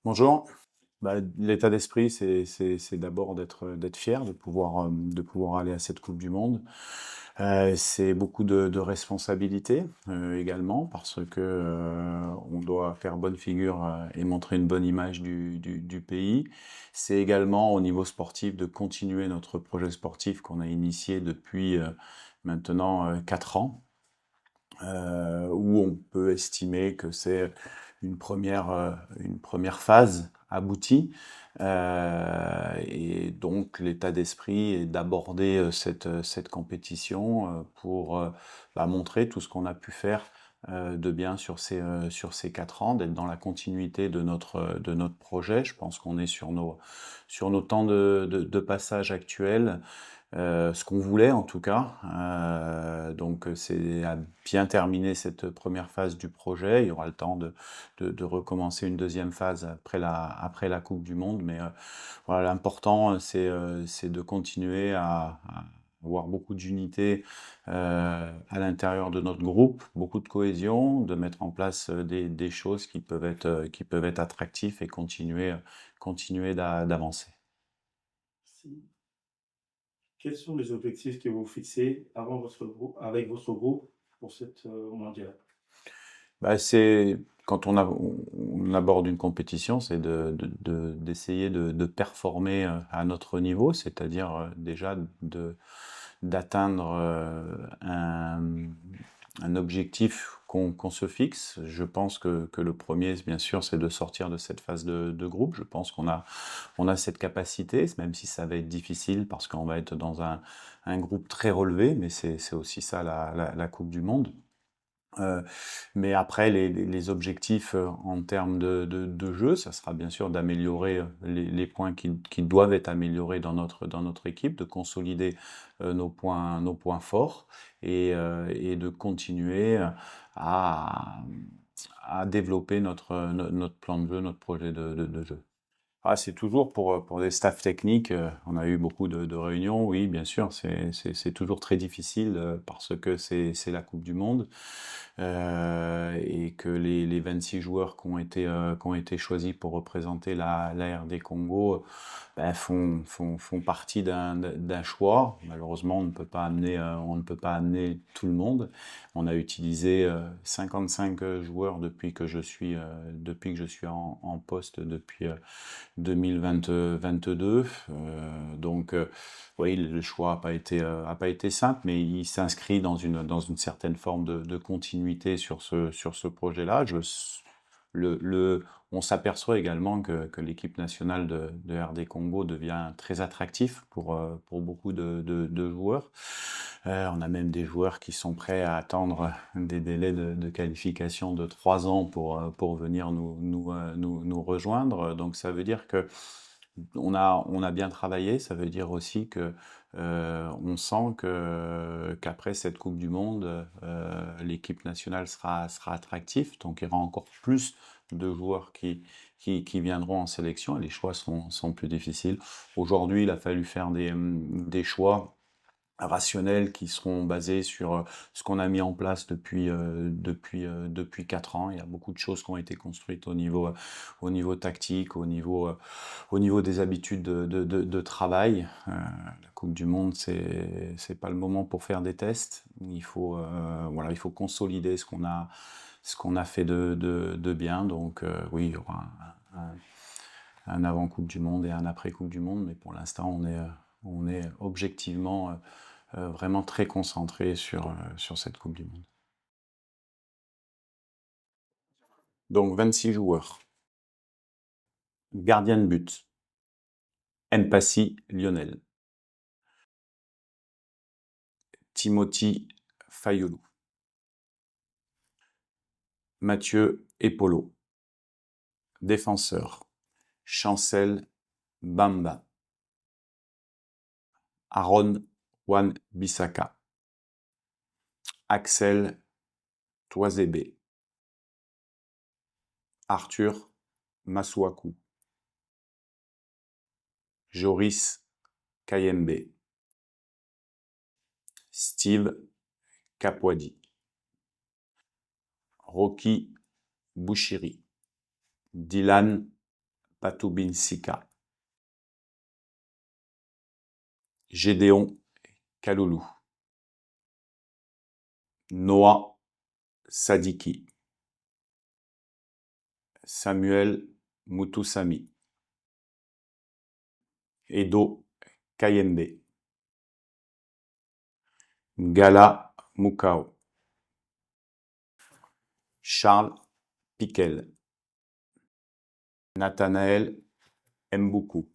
Bonjour. L'état d'esprit, c'est d'abord d'être fier de pouvoir aller à cette Coupe du Monde. C'est beaucoup de responsabilités également parce que on doit faire bonne figure et montrer une bonne image du pays. C'est également au niveau sportif de continuer notre projet sportif qu'on a initié depuis maintenant 4 ans, où on peut estimer que c'est une première phase aboutie. Et donc l'état d'esprit est d'aborder cette compétition pour montrer tout ce qu'on a pu faire de bien sur ces 4 ans, d'être dans la continuité de notre projet. Je pense qu'on est sur nos temps de passage actuels, ce qu'on voulait en tout cas. Donc c'est à bien terminer cette première phase du projet. Il y aura le temps de recommencer une deuxième phase après la Coupe du Monde. Mais voilà, l'important, c'est de continuer à avoir beaucoup d'unité à l'intérieur de notre groupe, beaucoup de cohésion, de mettre en place des choses qui peuvent être attractives et continuer d'avancer. Si. Quels sont les objectifs que vous fixez avant votre groupe, avec votre groupe pour cette mondiale? C'est quand on aborde une compétition, c'est d'essayer de performer à notre niveau, c'est-à-dire déjà d'atteindre un objectif qu'on se fixe. Je pense que le premier, bien sûr, c'est de sortir de cette phase de groupe. Je pense on a cette capacité, même si ça va être difficile parce qu'on va être dans un groupe très relevé, mais c'est aussi ça la Coupe du Monde. Euh, mais après, les objectifs en termes de jeu, ça sera bien sûr d'améliorer les points qui doivent être améliorés dans notre équipe, de consolider nos points forts et de continuer à, à développer notre plan de jeu, notre projet de jeu. Ah, c'est toujours pour des staffs techniques. On a eu beaucoup de réunions, oui, bien sûr. C'est toujours très difficile parce que c'est la Coupe du Monde et que les 26 joueurs qui ont été choisis pour représenter la RD Congo font partie d'un choix. Malheureusement, on ne peut pas amener tout le monde. On a utilisé 55 joueurs depuis que je suis en poste depuis 2022. Oui, le choix a pas été simple, mais il s'inscrit dans une certaine forme de continuité sur ce projet-là. On s'aperçoit également que l'équipe nationale de RD Congo devient très attractif pour beaucoup de joueurs. On a même des joueurs qui sont prêts à attendre des délais de qualification de 3 ans pour venir nous rejoindre. Donc ça veut dire que on a bien travaillé, ça veut dire aussi que on sent qu'après cette Coupe du Monde, l'équipe nationale sera attractive, donc il y aura encore plus de joueurs qui viendront en sélection et les choix sont plus difficiles. Aujourd'hui, il a fallu faire des choix rationnels qui seront basés sur ce qu'on a mis en place depuis 4 ans. Il y a beaucoup de choses qui ont été construites au niveau tactique, au niveau des habitudes de travail. La Coupe du Monde, c'est pas le moment pour faire des tests. Voilà, il faut consolider ce qu'on a fait de bien. Donc oui, il y aura un avant Coupe du Monde et un après Coupe du Monde, mais pour l'instant, on est objectivement vraiment très concentré sur cette Coupe du Monde. Donc 26 joueurs. Gardien de but, Mpassi Lionel. Timothy Fayolou. Mathieu Epolo. Défenseur, Chancel Bamba. Aaron Wan-Bissaka. Axel Toisébé. Arthur Masuaku. Joris Kayembe. Steve Kapwadi. Rocky Bouchiri. Dylan Patubinsika, Gédéon Kaloulou, Noah Sadiki, Samuel Mutusami, Edo Kayembe, Gala Mukao, Charles Piquel, Nathanaël Mboukou,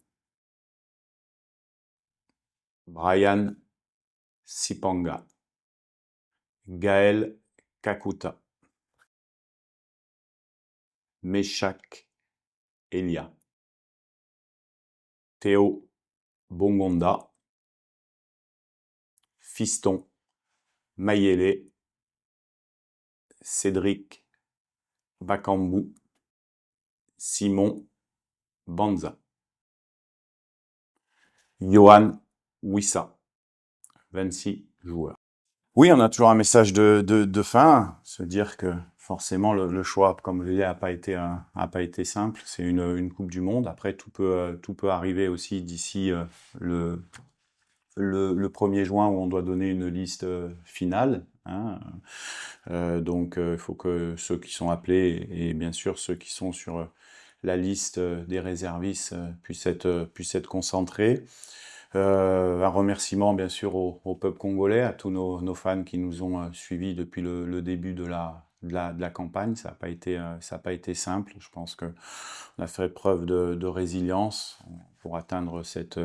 Brian Sipanga, Gaël Kakuta, Meshak Elia, Théo Bongonda, Fiston Mayele, Cédric Bakambu, Simon Banza, Johan Wissa, 26 joueurs. Oui, on a toujours un message de fin, se dire que forcément le choix, comme je l'ai dit, a pas été simple. C'est une Coupe du Monde. Après, tout peut arriver aussi d'ici le 1er juin où on doit donner une liste finale. Hein. Donc, il faut que ceux qui sont appelés et bien sûr ceux qui sont sur la liste des réservistes puissent être concentrés. Un remerciement bien sûr au peuple congolais, à tous nos fans qui nous ont suivis depuis le début de la campagne. Ça n'a pas été simple. Je pense qu'on a fait preuve de résilience pour atteindre cet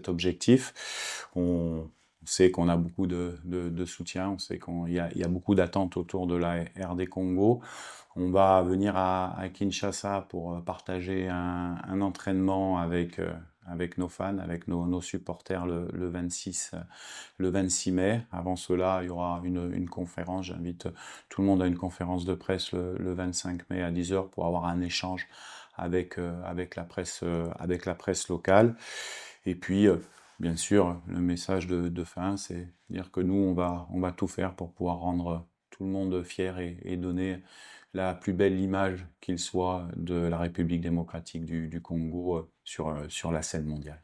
objectif. On sait qu'on a beaucoup de soutien, on sait qu'il y a beaucoup d'attentes autour de la RD Congo. On va venir à Kinshasa pour partager un entraînement avec nos fans, avec nos supporters le 26 mai. Avant cela, il y aura une conférence. J'invite tout le monde à une conférence de presse le 25 mai à 10h pour avoir un échange avec la presse locale. Et puis, bien sûr, le message de fin, c'est dire que nous, on va tout faire pour pouvoir rendre tout le monde fier et donner la plus belle image qu'il soit de la République démocratique du Congo sur la scène mondiale.